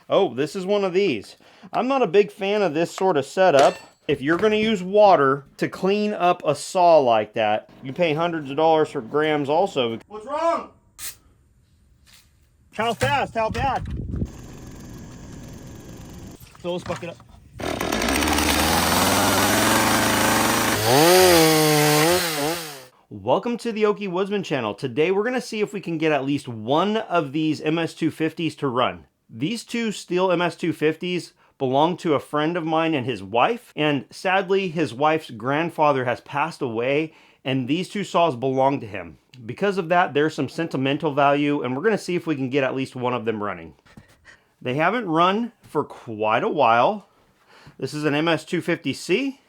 Oh, this is one of these. I'm not a big fan of this sort of setup. If you're going to use water to clean up a saw like that, you pay hundreds of dollars for grams also. What's wrong? How fast? How bad? Fill this bucket up. Welcome to the Okie Woodsman channel. Today we're going to see if we can get at least one of these MS250s to run. These two STIHL MS250s belong to a friend of mine and his wife, and sadly his wife's grandfather has passed away, and these two saws belong to him. Because of that, there's some sentimental value, and we're going to see if we can get at least one of them running. They haven't run for quite a while. This is an MS250C,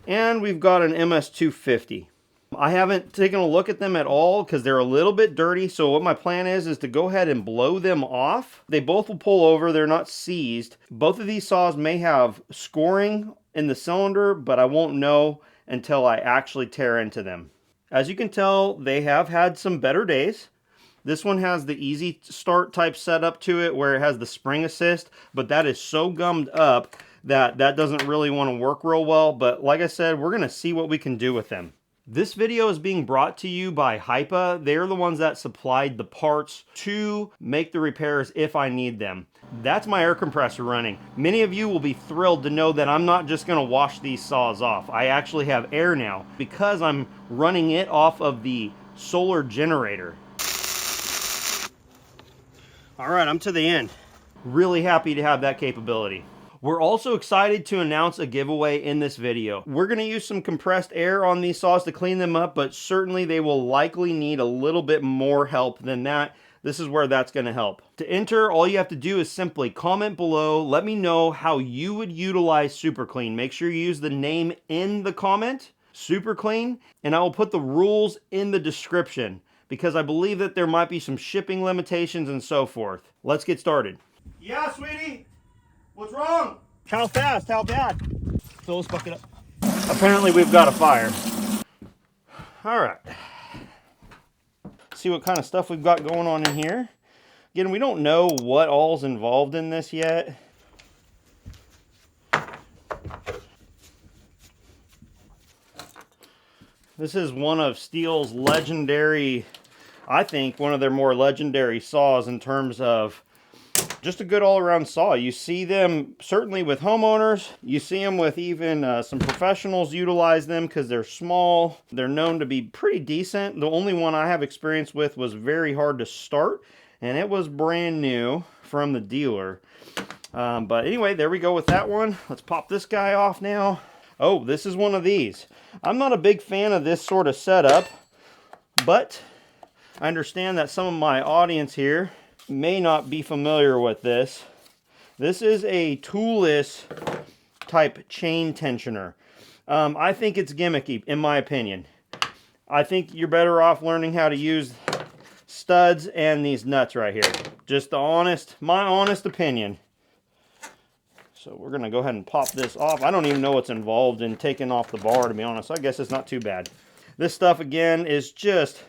and we've got an MS250. I haven't taken a look at them at all because they're a little bit dirty, so what my plan is to go ahead and blow them off. They both will pull over, they're not seized. Both of these saws may have scoring in the cylinder, but I won't know until I actually tear into them. As you can tell, they have had some better days. This one has the easy start type setup to it where it has the spring assist, but that is so gummed up that doesn't really want to work real well. But like I said, we're going to see what we can do with them. This video is being brought to you by Hypa. They're the ones that supplied the parts to make the repairs if I need them. That's my air compressor running. Many of you will be thrilled to know that I'm not just going to wash these saws off. I actually have air now because I'm running it off of the solar generator. All right, I'm to the end. Really happy to have that capability. We're also excited to announce a giveaway in this video. We're going to use some compressed air on these saws to clean them up, but certainly they will likely need a little bit more help than that. This is where that's going to help. To enter, all you have to do is simply comment below. Let me know how you would utilize Super Clean. Make sure you use the name in the comment, Super Clean, and I will put the rules in the description because I believe that there might be some shipping limitations and so forth. Let's get started. Yeah, sweetie. What's wrong? How fast? How bad? Fill this bucket up. Apparently we've got a fire. All right. See what kind of stuff we've got going on in here. Again, we don't know what all's involved in this yet. This is one of STIHL's legendary, I think one of their more legendary saws in terms of just a good all-around saw. You see them certainly with homeowners. You see them with even some professionals utilize them because they're small. They're known to be pretty decent. The only one I have experience with was very hard to start, and it was brand new from the dealer. But anyway, there we go with that one. Let's pop this guy off now. Oh, this is one of these. I'm not a big fan of this sort of setup, but I understand that some of my audience here may not be familiar with this. This is a toolless type chain tensioner. I think it's gimmicky, in my opinion. I think you're better off learning how to use studs and these nuts right here. Just my honest opinion. So we're gonna go ahead and pop this off. I don't even know what's involved in taking off the bar, to be honest. I guess it's not too bad. This stuff again is just,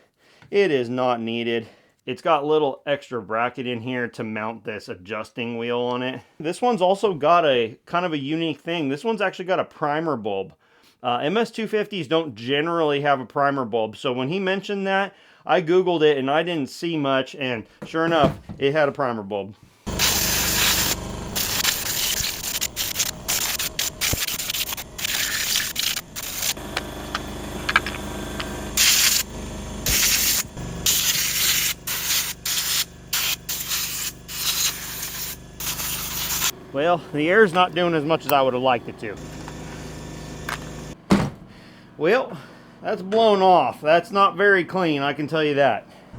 it is not needed. It's got a little extra bracket in here to mount this adjusting wheel on it. This one's also got a kind of a unique thing. This one's actually got a primer bulb. MS250s don't generally have a primer bulb. So when he mentioned that, I Googled it and I didn't see much. And sure enough, it had a primer bulb. Well, the air's not doing as much as I would have liked it to. Well, that's blown off. That's not very clean, I can tell you that. I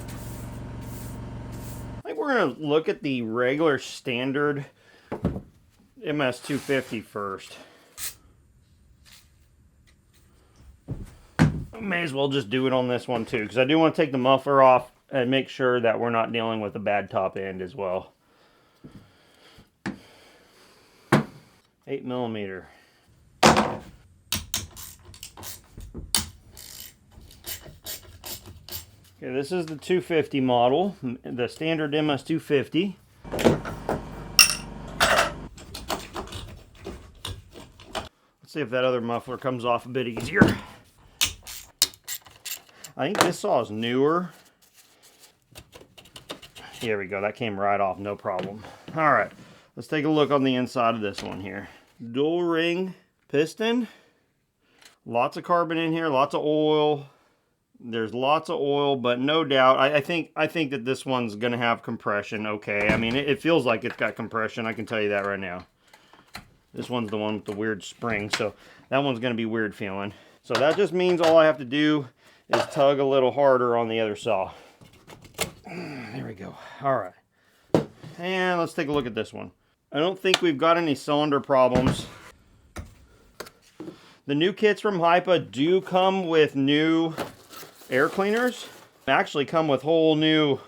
think we're going to look at the regular standard MS250 first. I may as well just do it on this one too, because I do want to take the muffler off and make sure that we're not dealing with a bad top end as well. 8mm. Okay, this is the 250 model, the standard MS250. See if that other muffler comes off a bit easier. I think this saw is newer. Here we go. That came right off, no problem. All right, let's take a look on the inside of this one here. Dual ring piston. Lots of carbon in here, lots of oil. There's lots of oil, but no doubt, I think that this one's gonna have compression. Okay, I mean, it feels like it's got compression. I can tell you that right now. This one's the one with the weird spring, so that one's gonna be weird feeling. So that just means all I have to do is tug a little harder on the other saw. There we go. All right, and let's take a look at this one. I don't think we've got any cylinder problems. The new kits from Hypa do come with new air cleaners. Actually come with whole new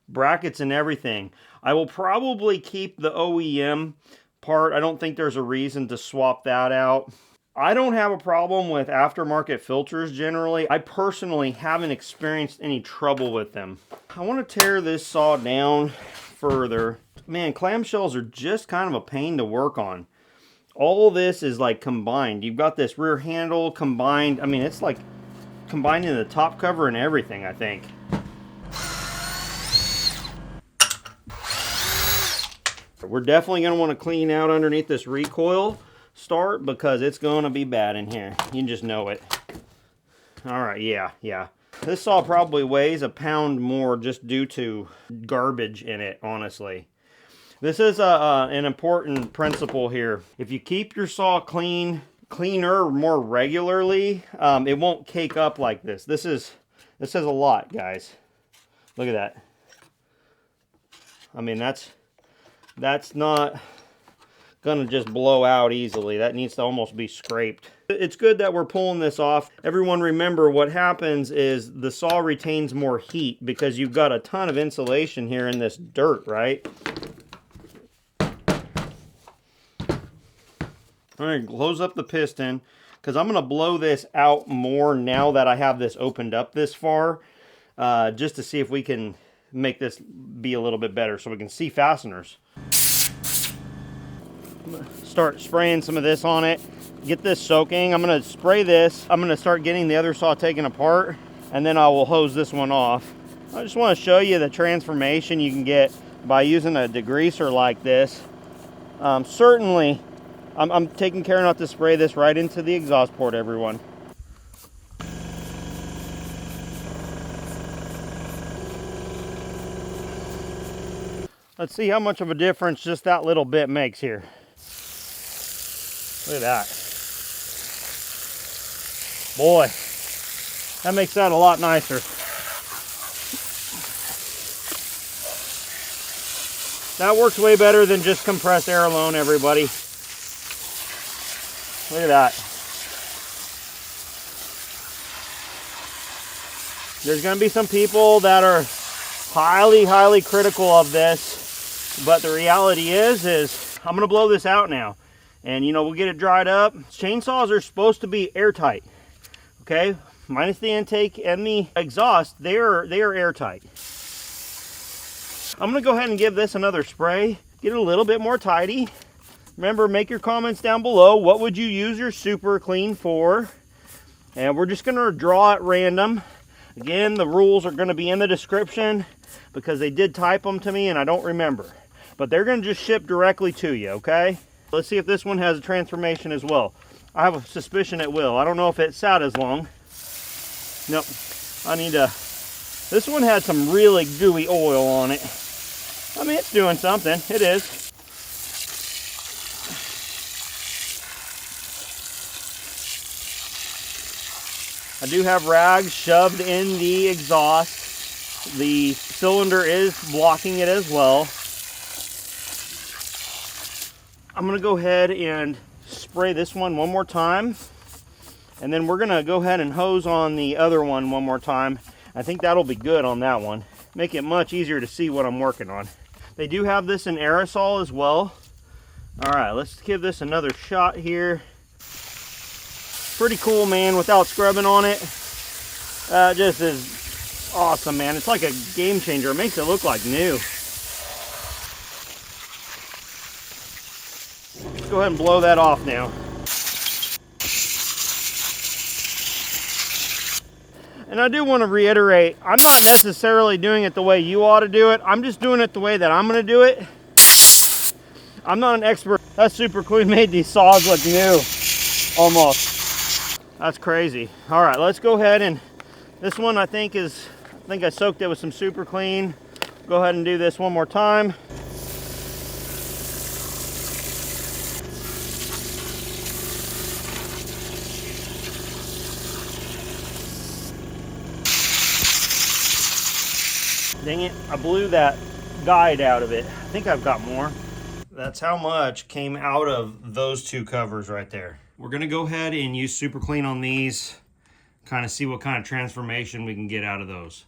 brackets and everything. I will probably keep the OEM part. I don't think there's a reason to swap that out. I don't have a problem with aftermarket filters generally. I personally haven't experienced any trouble with them. I want to tear this saw down further. Man, clamshells are just kind of a pain to work on. All this is like combined. You've got this rear handle combined. I mean, it's like combining the top cover and everything, I think. We're definitely going to want to clean out underneath this recoil start because it's going to be bad in here. You just know it. All right, yeah. This saw probably weighs a pound more just due to garbage in it, honestly. This is an important principle here. If you keep your saw cleaner more regularly, it won't cake up like this. This says a lot, guys. Look at that. I mean, that's not gonna just blow out easily. That needs to almost be scraped. It's good that we're pulling this off. Everyone remember what happens is the saw retains more heat because you've got a ton of insulation here in this dirt, right? All right, close up the piston because I'm going to blow this out more now that I have this opened up this far, just to see if we can make this be a little bit better so we can see fasteners. I'm going to start spraying some of this on it, get this soaking. I'm going to spray this. I'm going to start getting the other saw taken apart, and then I will hose this one off. I just want to show you the transformation you can get by using a degreaser like this. Certainly, I'm taking care not to spray this right into the exhaust port, everyone. Let's see how much of a difference just that little bit makes here. Look at that. Boy, that makes that a lot nicer. That works way better than just compressed air alone, everybody. Look at that. There's going to be some people that are highly critical of this, but the reality is I'm going to blow this out now, and we'll get it dried up. Chainsaws are supposed to be airtight, okay? Minus the intake and the exhaust, they are airtight. I'm going to go ahead and give this another spray, get it a little bit more tidy. Remember, make your comments down below. What would you use your super clean for? And we're just going to draw at random. Again, the rules are going to be in the description because they did type them to me and I don't remember. But they're going to just ship directly to you, okay? Let's see if this one has a transformation as well. I have a suspicion it will. I don't know if it sat as long. Nope. I need to... This one had some really gooey oil on it. I mean, it's doing something. It is. I do have rags shoved in the exhaust. The cylinder is blocking it as well. I'm going to go ahead and spray this one more time. And then we're going to go ahead and hose on the other one more time. I think that'll be good on that one. Make it much easier to see what I'm working on. They do have this in aerosol as well. All right, let's give this another shot here. Pretty cool, man, without scrubbing on it. Just is awesome, man. It's like a game changer. It makes it look like new. Let's go ahead and blow that off now. And I do want to reiterate, I'm not necessarily doing it the way you ought to do it. I'm just doing it the way that I'm going to do it. I'm not an expert. That Super Clean made these saws look new, almost. That's crazy. All right, let's go ahead and, this one I think I soaked it with some Super Clean. Go ahead and do this one more time. Dang it, I blew that guide out of it. I think I've got more. That's how much came out of those two covers right there. We're gonna go ahead and use Super Clean on these, kind of see what kind of transformation we can get out of those.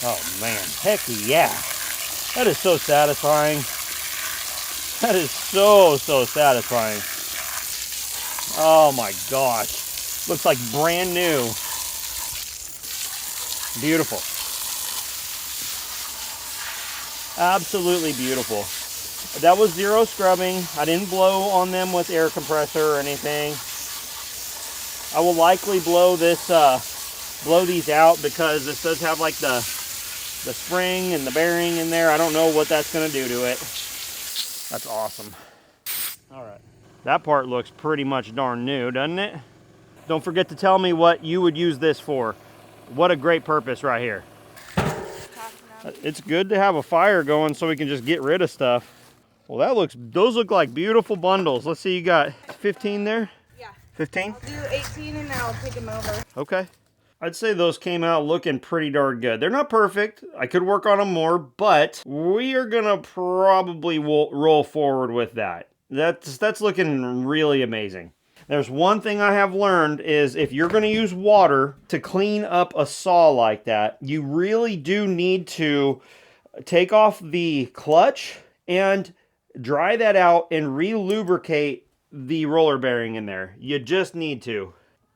Oh man, heck yeah. That is so satisfying. That is so satisfying. Oh my gosh. Looks like brand new. Beautiful. Absolutely beautiful. That was zero scrubbing. I didn't blow on them with air compressor or anything. I will likely blow this, blow these out because this does have like the spring and the bearing in there. I don't know what that's going to do to it. That's awesome. All right. That part looks pretty much darn new, doesn't it? Don't forget to tell me what you would use this for. What a great purpose right here. It's good to have a fire going so we can just get rid of stuff. Well, those look like beautiful bundles. Let's see, you got 15 there? Yeah. 15? I'll do 18 and then I'll take them over. Okay. I'd say those came out looking pretty darn good. They're not perfect. I could work on them more, but we are gonna probably roll forward with that. That's looking really amazing. There's one thing I have learned is if you're gonna use water to clean up a saw like that, you really do need to take off the clutch and dry that out and re-lubricate the roller bearing in there. You just need to.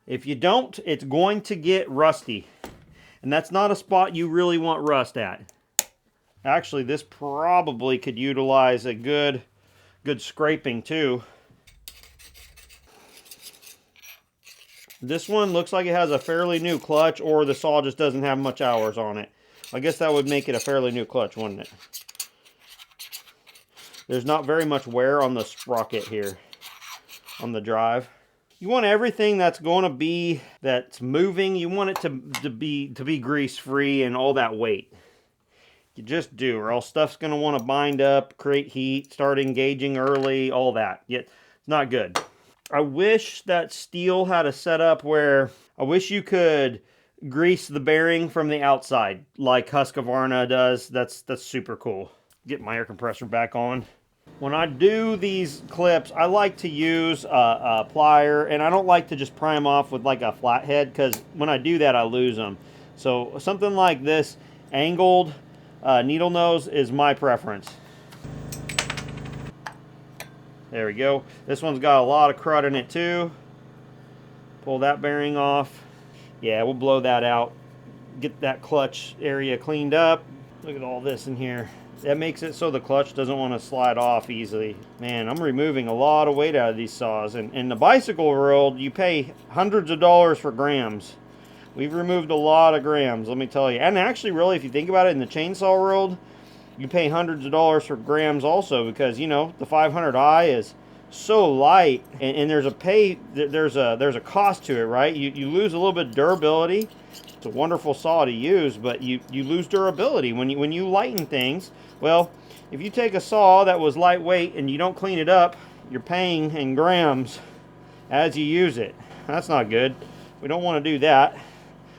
If you don't, it's going to get rusty. And that's not a spot you really want rust at. Actually, this probably could utilize a good scraping too. This one looks like it has a fairly new clutch, or the saw just doesn't have much hours on it. I guess that would make it a fairly new clutch, wouldn't it? There's not very much wear on the sprocket here, on the drive. You want everything that's moving, you want it to be grease free and all that weight. You just do, or else stuff's going to want to bind up, create heat, start engaging early, all that. Yet it's not good. I wish that STIHL had a setup where I wish you could grease the bearing from the outside like Husqvarna does. That's super cool. Get my air compressor back on. When I do these clips, I like to use a plier, and I don't like to just pry them off with like a flathead, because when I do that, I lose them. So something like this, angled needle nose is my preference. There we go. This one's got a lot of crud in it too. Pull that bearing off. Yeah, we'll blow that out. Get that clutch area cleaned up. Look at all this in here. That makes it so the clutch doesn't want to slide off easily. Man, I'm removing a lot of weight out of these saws. And in the bicycle world, you pay hundreds of dollars for grams. We've removed a lot of grams, let me tell you. And actually, really, if you think about it, in the chainsaw world, you pay hundreds of dollars for grams also, because, you know, the 500i is so light, and there's a cost to it, right? You lose a little bit of durability. It's a wonderful saw to use, but you lose durability when you lighten things. Well, if you take a saw that was lightweight and you don't clean it up, you're paying in grams as you use it. That's not good. We don't want to do that.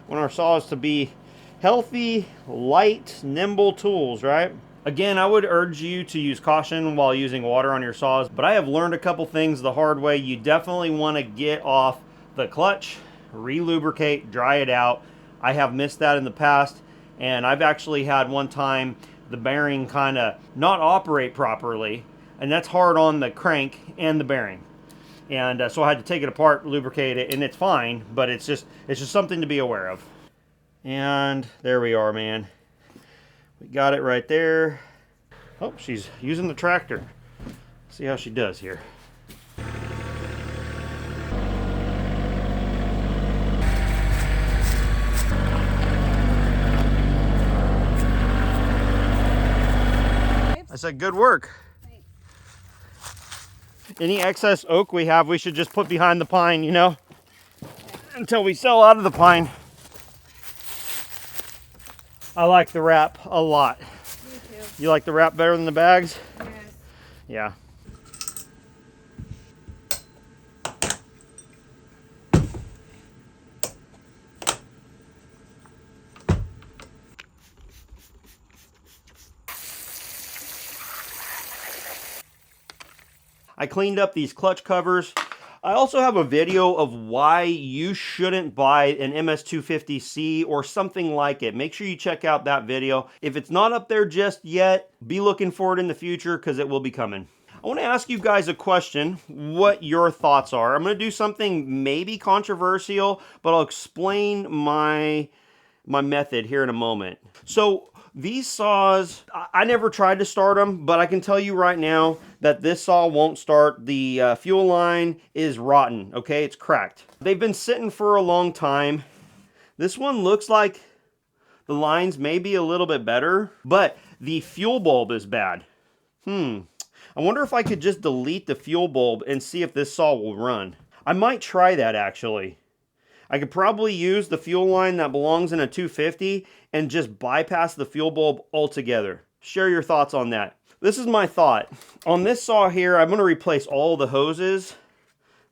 We want our saws to be healthy, light, nimble tools, right? Again, I would urge you to use caution while using water on your saws, but I have learned a couple things the hard way. You definitely want to get off the clutch, re-lubricate, dry it out. I have missed that in the past, and I've actually had one time the bearing kind of not operate properly, and that's hard on the crank and the bearing. And so I had to take it apart, lubricate it, and it's fine, but it's just something to be aware of. And there we are, man. We got it right there. Oh, she's using the tractor. See how she does here. I said good work. Thanks. Any excess oak we have, we should just put behind the pine, you know, until we sell out of the pine. I like the wrap a lot. Me too. You like the wrap better than the bags? Yes. Yeah. I cleaned up these clutch covers. I also have a video of why you shouldn't buy an MS250C or something like it. Make sure you check out that video. If it's not up there just yet, be looking for it in the future because it will be coming. I want to ask you guys a question, what your thoughts are. I'm going to do something maybe controversial, but I'll explain my method here in a moment. So these saws, I never tried to start them, but I can tell you right now that this saw won't start. The fuel line is rotten, okay? It's cracked. They've been sitting for a long time. This one looks like the lines may be a little bit better, but the fuel bulb is bad. I wonder if I could just delete the fuel bulb and see if this saw will run. I might try that actually. I could probably use the fuel line that belongs in a 250 and just bypass the fuel bulb altogether. Share your thoughts on that. This is my thought. On this saw here, I'm going to replace all the hoses.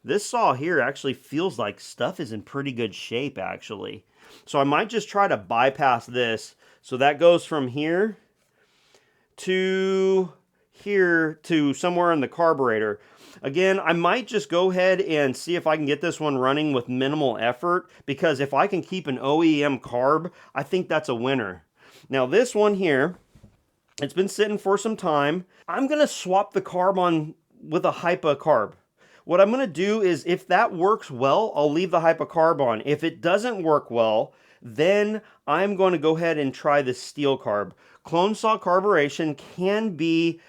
This saw here actually feels like stuff is in pretty good shape actually. So I might just try to bypass this. So that goes from here to here to somewhere in the carburetor. Again, I might just go ahead and see if I can get this one running with minimal effort, because if I can keep an OEM carb, I think that's a winner. Now this one here, it's been sitting for some time. I'm going to swap the carb on with a Hypa carb. What I'm going to do is, if that works well, I'll leave the Hypa carb on. If it doesn't work well, then I'm going to go ahead and try the STIHL carb. Clone saw carburation can be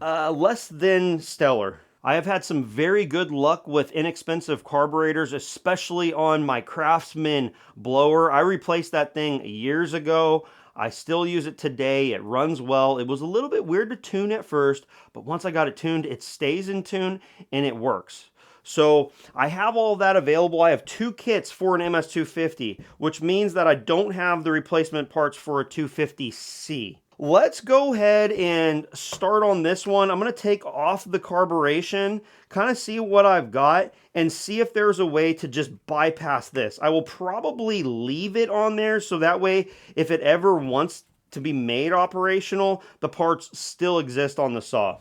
less than stellar. I have had some very good luck with inexpensive carburetors, especially on my Craftsman blower. I replaced that thing years ago. I still use it today. It runs well. It was a little bit weird to tune at first, but once I got it tuned, it stays in tune and it works. So I have all that available. I have 2 kits for an MS250, which means that I don't have the replacement parts for a 250C. Let's go ahead and start on this one. I'm going to take off the carburation, kind of see what I've got, and see if there's a way to just bypass this. I will probably leave it on there so that way if it ever wants to be made operational, the parts still exist on the saw.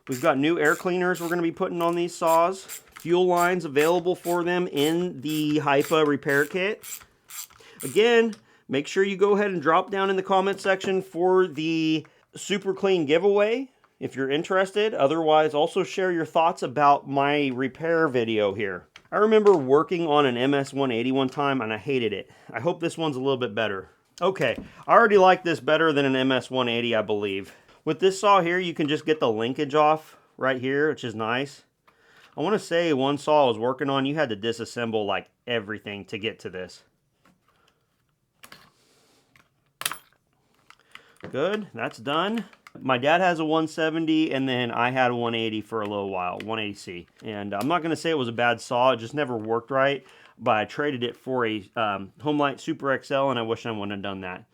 We've got new air cleaners we're going to be putting on these saws. Fuel lines available for them in the Hypa repair kit. Again, make sure you go ahead and drop down in the comment section for the super clean giveaway if you're interested. Otherwise, also share your thoughts about my repair video here. I remember working on an MS180 one time and I hated it. I hope this one's a little bit better. Okay, I already like this better than an MS180, I believe. With this saw here, you can just get the linkage off right here, which is nice. I want to say one saw I was working on, you had to disassemble like everything to get to this. Good, that's done. My dad has a 170 and then I had a 180 for a little while, 180C. And I'm not going to say it was a bad saw, it just never worked right. But I traded it for a Homelight Super XL and I wish I wouldn't have done that.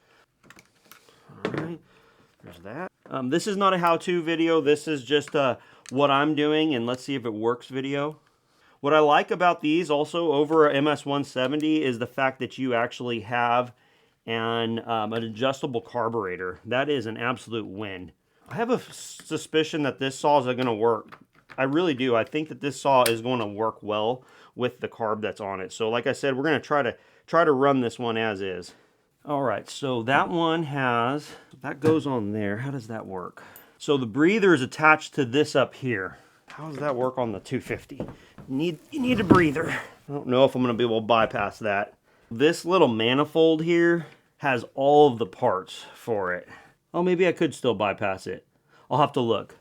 Alright, there's that. This is not a how-to video, this is just what I'm doing and let's see if it works video. What I like about these also over a MS170 is the fact that you actually have an adjustable carburetor. That is an absolute win. I have a suspicion that this saw is going to work. I really do. I think that this saw is going to work well with the carb that's on it. So like I said, we're going to try to run this one as is. All right, so that one has, that goes on there. How does that work? So the breather is attached to this up here. How does that work on the 250? You need a breather. I don't know if I'm going to be able to bypass that. This little manifold here has all of the parts for it. Oh, maybe I could still bypass it. I'll have to look.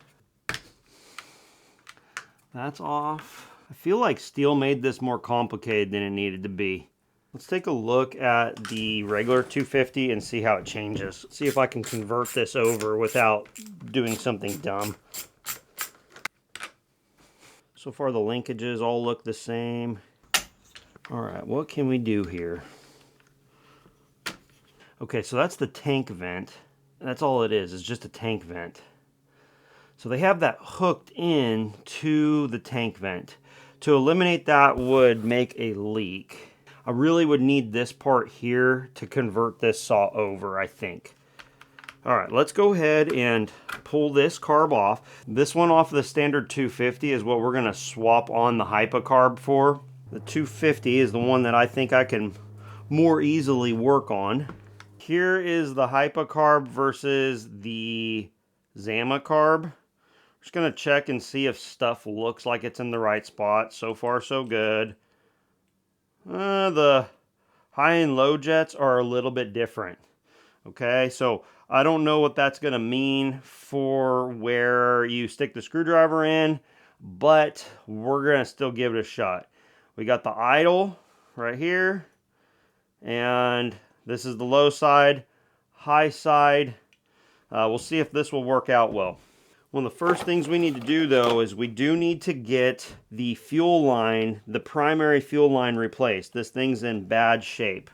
That's off. I feel like STIHL made this more complicated than it needed to be. Let's take a look at the regular 250 and see how it changes. See if I can convert this over without doing something dumb. So far the linkages all look the same. All right, what can we do here? Okay, so that's the tank vent. That's all it is just a tank vent. So they have that hooked in to the tank vent. To eliminate that would make a leak. I really would need this part here to convert this saw over, I think. All right, let's go ahead and pull this carb off. This one off the standard 250 is what we're gonna swap on the Hypa carb for. The 250 is the one that I think I can more easily work on. Here is the Hypa carb versus the Zama carb. Just gonna check and see if stuff looks like it's in the right spot. So far, so good. The high and low jets are a little bit different. Okay, so I don't know what that's gonna mean for where you stick the screwdriver in, but we're gonna still give it a shot. We got the idle right here, and this is the low side, high side. We'll see if this will work out well. One of the first things we need to do though is we do need to get the fuel line, the primary fuel line replaced. This thing's in bad shape.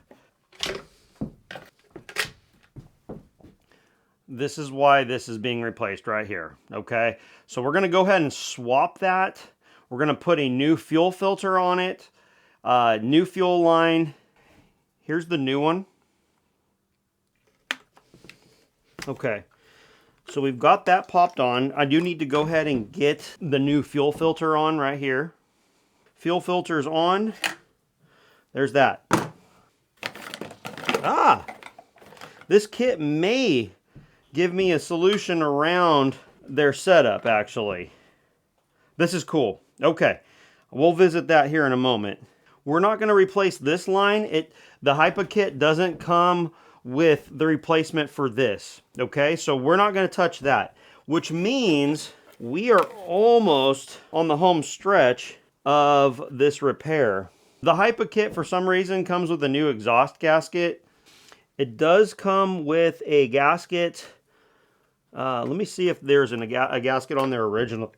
This is why this is being replaced right here, okay? So we're gonna go ahead and swap that. We're gonna put a new fuel filter on it, new fuel line. Here's the new one. Okay. So we've got that popped on. I do need to go ahead and get the new fuel filter on right here. Fuel filter's on. There's that. Ah! This kit may give me a solution around their setup, actually. This is cool. Okay. We'll visit that here in a moment. We're not going to replace this line. The Hypa kit doesn't come with the replacement for this, okay? So we're not going to touch that, which means we are almost on the home stretch of this repair. The Hypa kit, for some reason, comes with a new exhaust gasket. It does come with a gasket. Let me see if there's a gasket on there original.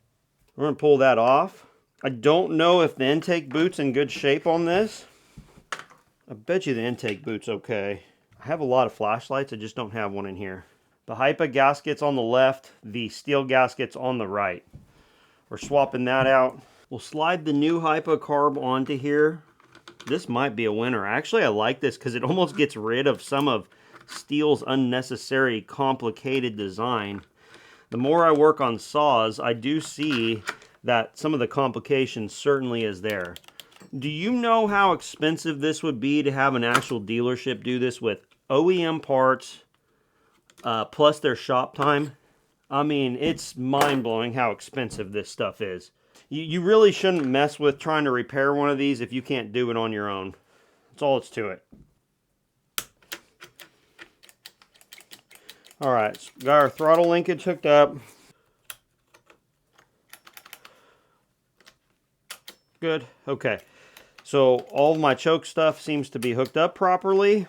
We're going to pull that off. I don't know if the intake boot's in good shape on this. I bet you the intake boot's okay. I have a lot of flashlights, I just don't have one in here. The Hypa gasket's on the left, the STIHL gasket's on the right. We're swapping that out. We'll slide the new Hypa carb onto here. This might be a winner. Actually, I like this because it almost gets rid of some of STIHL's unnecessary complicated design. The more I work on saws, I do see that some of the complication certainly is there. Do you know how expensive this would be to have an actual dealership do this with OEM parts plus their shop time? I mean, it's mind-blowing how expensive this stuff is. You really shouldn't mess with trying to repair one of these if you can't do it on your own. That's all it's to it. All right, so we got our throttle linkage hooked up. Good, okay. So all of my choke stuff seems to be hooked up properly.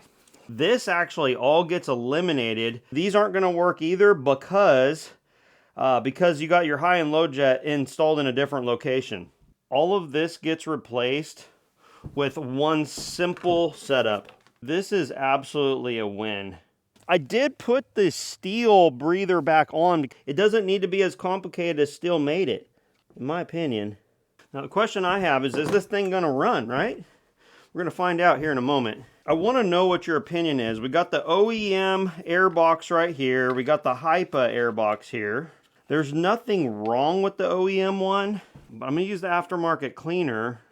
This actually all gets eliminated. These aren't gonna work either because you got your high and low jet installed in a different location. All of this gets replaced with one simple setup. This is absolutely a win. I did put the STIHL breather back on. It doesn't need to be as complicated as STIHL made it, in my opinion. Now the question I have is this thing gonna run, right? We're gonna find out here in a moment. I wanna know what your opinion is. We got the OEM air box right here. We got the Hypa air box here. There's nothing wrong with the OEM one, but I'm gonna use the aftermarket cleaner.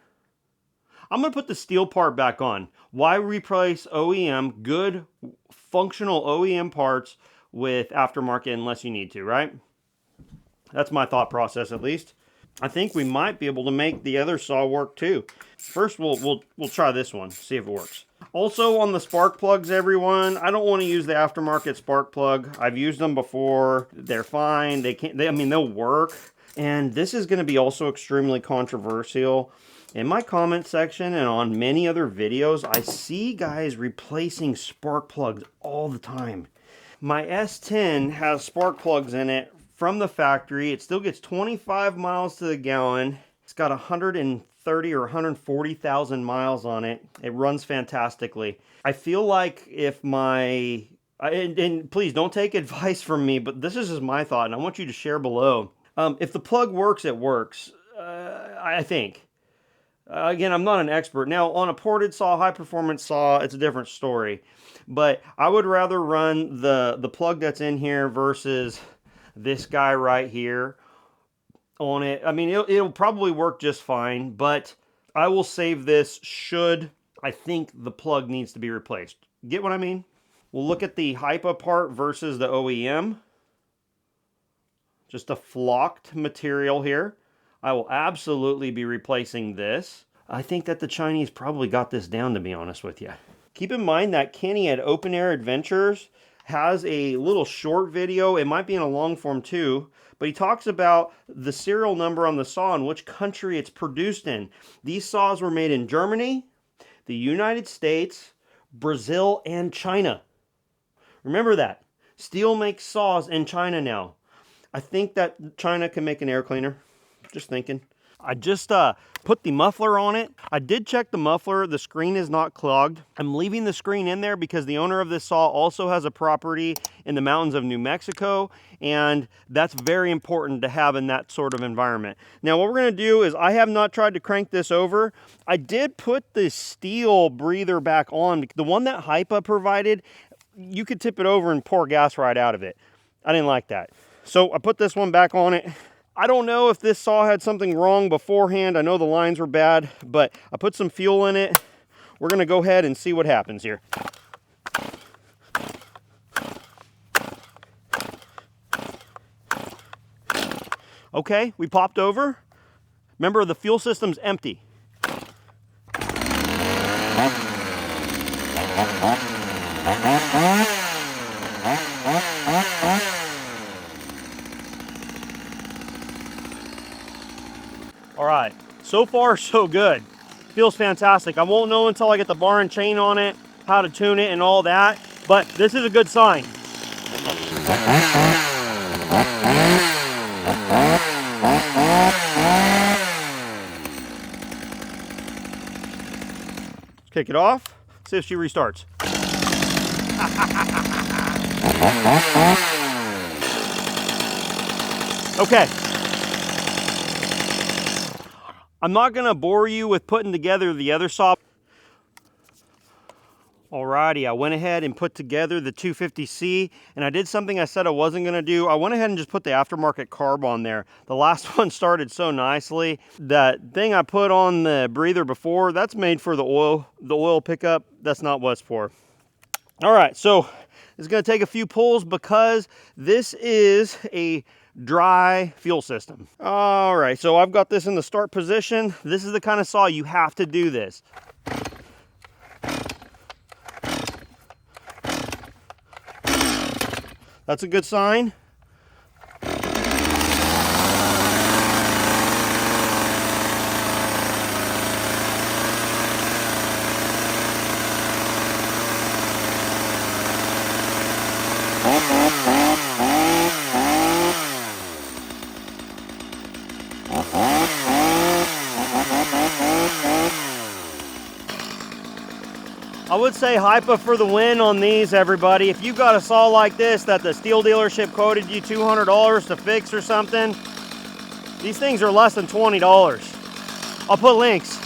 I'm gonna put the STIHL part back on. Why replace OEM, good functional OEM parts with aftermarket unless you need to, right? That's my thought process at least. I think we might be able to make the other saw work too. First, we'll try this one, see if it works. Also on the spark plugs, everyone, I don't want to use the aftermarket spark plug. I've used them before. They're fine. I mean, they'll work. And this is going to be also extremely controversial. In my comment section and on many other videos, I see guys replacing spark plugs all the time. My S10 has spark plugs in it from the factory. It still gets 25 miles to the gallon. It's got 130 or 140,000 miles on it. It runs fantastically. I feel like if and please don't take advice from me, but this is just my thought, and I want you to share below. If the plug works, it works. I think. Again, I'm not an expert. Now, on a ported saw, high-performance saw, it's a different story. But I would rather run the plug that's in here versus this guy right here on it. I mean, it'll probably work just fine, but I will save this should I think the plug needs to be replaced. Get what I mean? We'll look at the Hypa part versus the OEM. Just a flocked material here. I will absolutely be replacing this. I think that the Chinese probably got this down, to be honest with you. Keep in mind that Kenny at Open Air Adventures has a little short video. It might be in a long form too, but he talks about the serial number on the saw and which country it's produced in. These saws were made in Germany, the United States, Brazil, and China. Remember that. STIHL makes saws in China now. I think that China can make an air cleaner. Just thinking. I just put the muffler on it. I did check the muffler. The screen is not clogged. I'm leaving the screen in there because the owner of this saw also has a property in the mountains of New Mexico, and that's very important to have in that sort of environment. Now what we're going to do is, I have not tried to crank this over. I did put the steel breather back on. The one that Hypa provided, you could tip it over and pour gas right out of it. I didn't like that. So I put this one back on it. I don't know if this saw had something wrong beforehand. I know the lines were bad, but I put some fuel in it. We're going to go ahead and see what happens here. Okay, we popped over. Remember, the fuel system's empty. All right, so far so good. Feels fantastic. I won't know until I get the bar and chain on it, how to tune it and all that, but this is a good sign. Let's kick it off, see if she restarts. Okay. I'm not going to bore you with putting together the other saw. Alrighty, I went ahead and put together the 250C, and I did something I said I wasn't going to do. I went ahead and just put the aftermarket carb on there. The last one started so nicely. That thing I put on the breather before, that's made for the oil pickup. That's not what it's for. Alright, so it's going to take a few pulls because this is a dry fuel system. All right, so I've got this in the start position. This is the kind of saw you have to do this. That's a good sign. I would say Hypa for the win on these, everybody. If you got a saw like this that the STIHL dealership quoted you $200 to fix or something, these things are less than $20. I'll put links.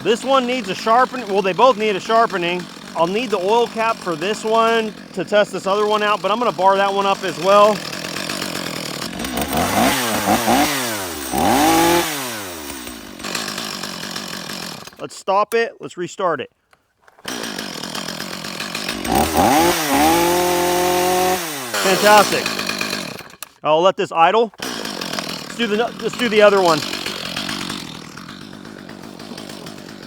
This one needs a sharpening. Well, they both need a sharpening. I'll need the oil cap for this one to test this other one out, but I'm going to bar that one up as well. Let's stop it. Let's restart it. Fantastic. I'll let this idle. Let's do the other one.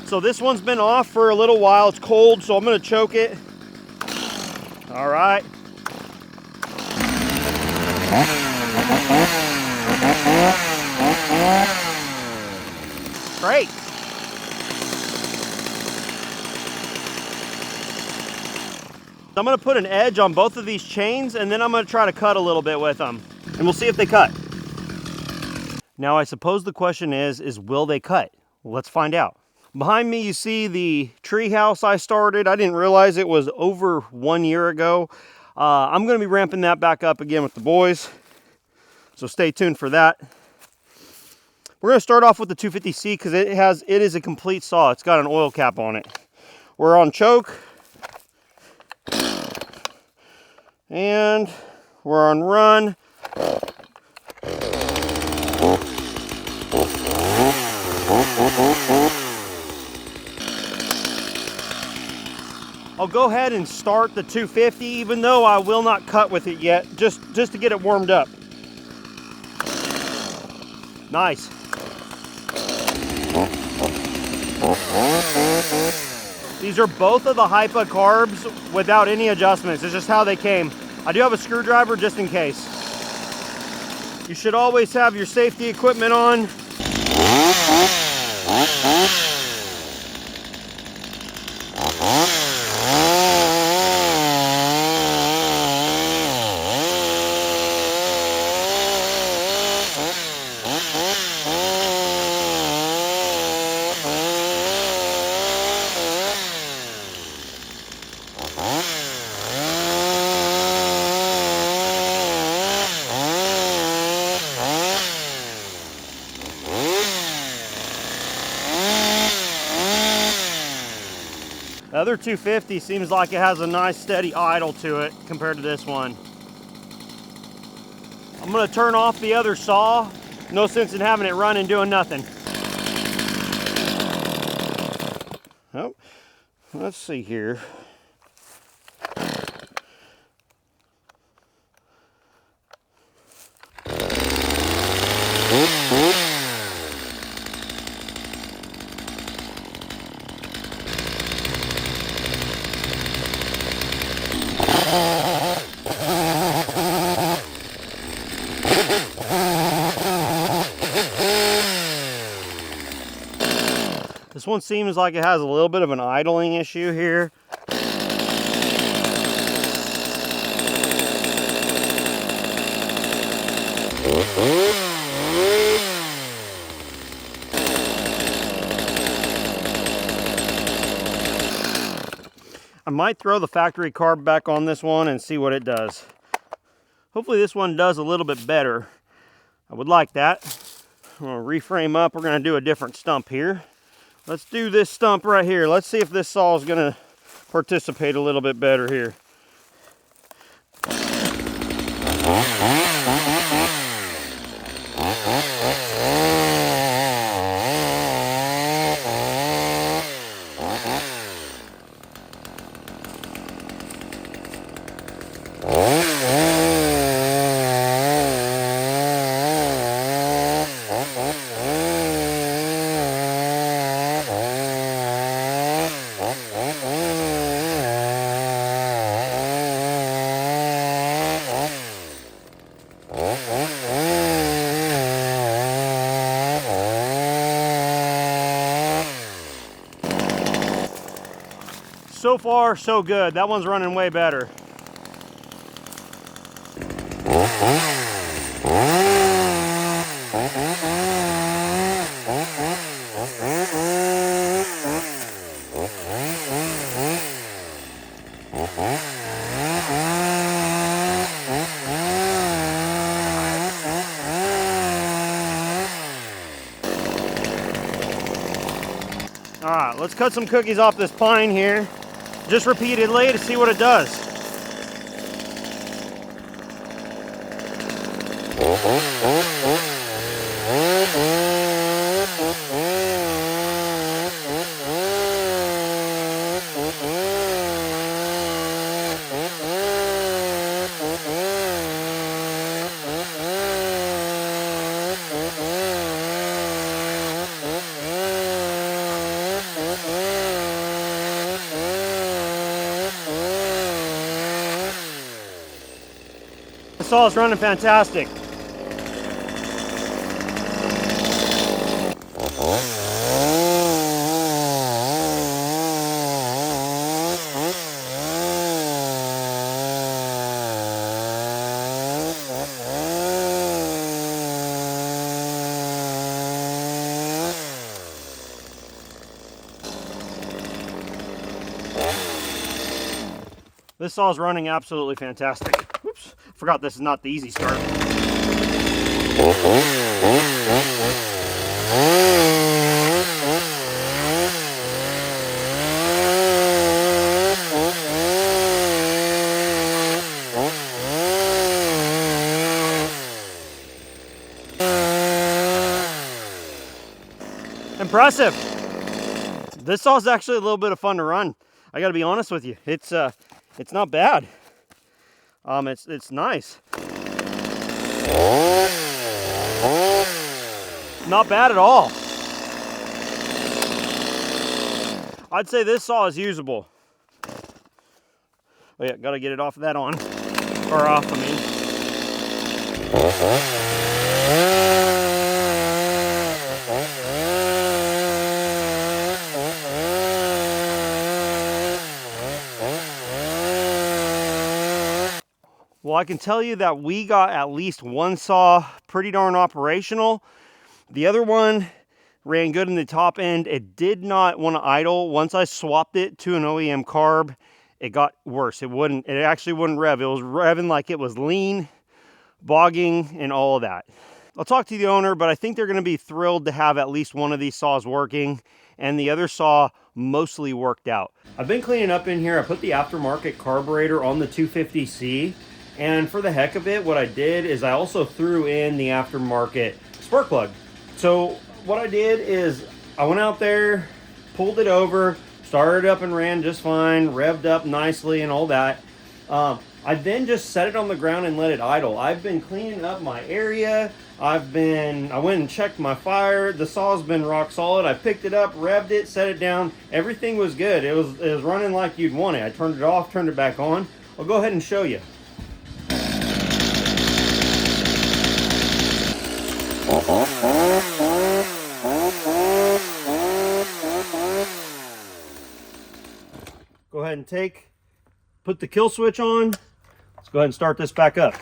So this one's been off for a little while. It's cold, so I'm gonna choke it. All right. Great. I'm gonna put an edge on both of these chains, and then I'm gonna try to cut a little bit with them, and we'll see if they cut. Now I suppose the question is will they cut? Well, let's find out. Behind me you see the tree house I started. I didn't realize it was over 1 year ago. I'm gonna be ramping that back up again with the boys, so stay tuned for that. We're gonna start off with the 250C because it is a complete saw. It's got an oil cap on it. We're on choke. And we're on run. I'll go ahead and start the 250, even though I will not cut with it yet, just to get it warmed up. Nice. These are both of the Hypa carbs without any adjustments. It's just how they came. I do have a screwdriver just in case. You should always have your safety equipment on. The other 250 seems like it has a nice steady idle to it compared to this one. I'm gonna turn off the other saw. No sense in having it running doing nothing. Oh, let's see here. This one seems like it has a little bit of an idling issue here. I might throw the factory carb back on this one and see what it does. Hopefully this one does a little bit better. I would like that. I'm gonna reframe up. We're gonna do a different stump here. Let's do this stump right here. Let's see if this saw is gonna participate a little bit better here. So far, so good. That one's running way better. All right, let's cut some cookies off this pine here. Just repeatedly to see what it does. The saw is running fantastic. This saw is running absolutely fantastic. Oops, forgot this is not the easy start. Impressive. This saw is actually a little bit of fun to run. I got to be honest with you. It's not bad. It's nice. Not bad at all. I'd say this saw is usable. Oh yeah, got to get it off of that on. Or off, I mean. Well, I can tell you that we got at least one saw pretty darn operational. The other one ran good in the top end. It did not want to idle. Once I swapped it to an OEM carb, it got worse. It actually wouldn't rev. It was revving like it was lean, bogging, and all of that. I'll talk to the owner, but I think they're going to be thrilled to have at least one of these saws working, and the other saw mostly worked out. I've been cleaning up in here. I put the aftermarket carburetor on the 250C. And for the heck of it, what I did is I also threw in the aftermarket spark plug. So what I did is I went out there, pulled it over, started up and ran just fine, revved up nicely and all that. I then just set it on the ground and let it idle. I've been cleaning up my area. I went and checked my fire. The saw's been rock solid. I picked it up, revved it, set it down. Everything was good. It was running like you'd want it. I turned it off, turned it back on. I'll go ahead and show you. Go ahead and put the kill switch on. Let's go ahead and start this back up.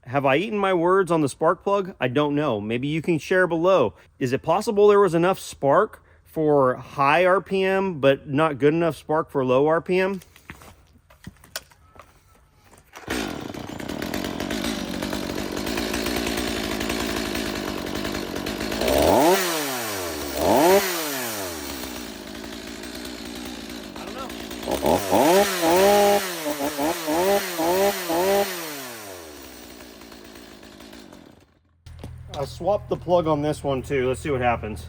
Have I eaten my words on the spark plug? I don't know. Maybe you can share below. Is it possible there was enough spark for high RPM, but not good enough spark for low RPM? I swapped the plug on this one too. Let's see what happens.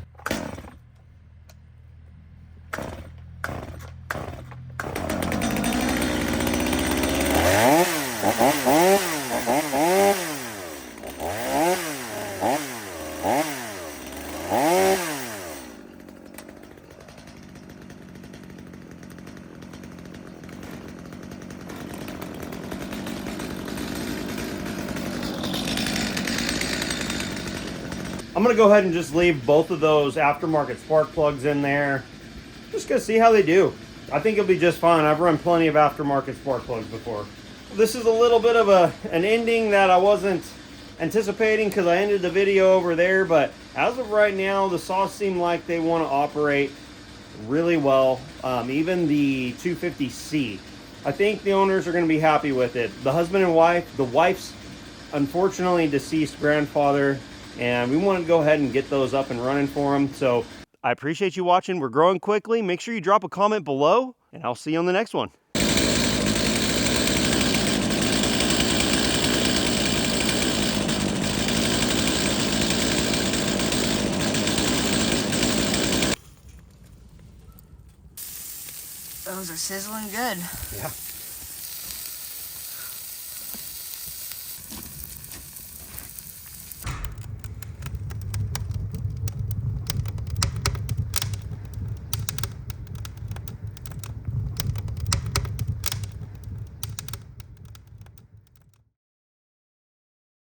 I'm gonna go ahead and just leave both of those aftermarket spark plugs in there. Just gonna see how they do. I think it'll be just fine. I've run plenty of aftermarket spark plugs before. This is a little bit of an ending that I wasn't anticipating because I ended the video over there, but as of right now, the saws seem like they want to operate really well. Even the 250C. I think the owners are going to be happy with it. The husband and wife, the wife's unfortunately deceased grandfather, and we want to go ahead and get those up and running for them. So I appreciate you watching. We're growing quickly. Make sure you drop a comment below, and I'll see you on the next one. Those are sizzling good. Yeah.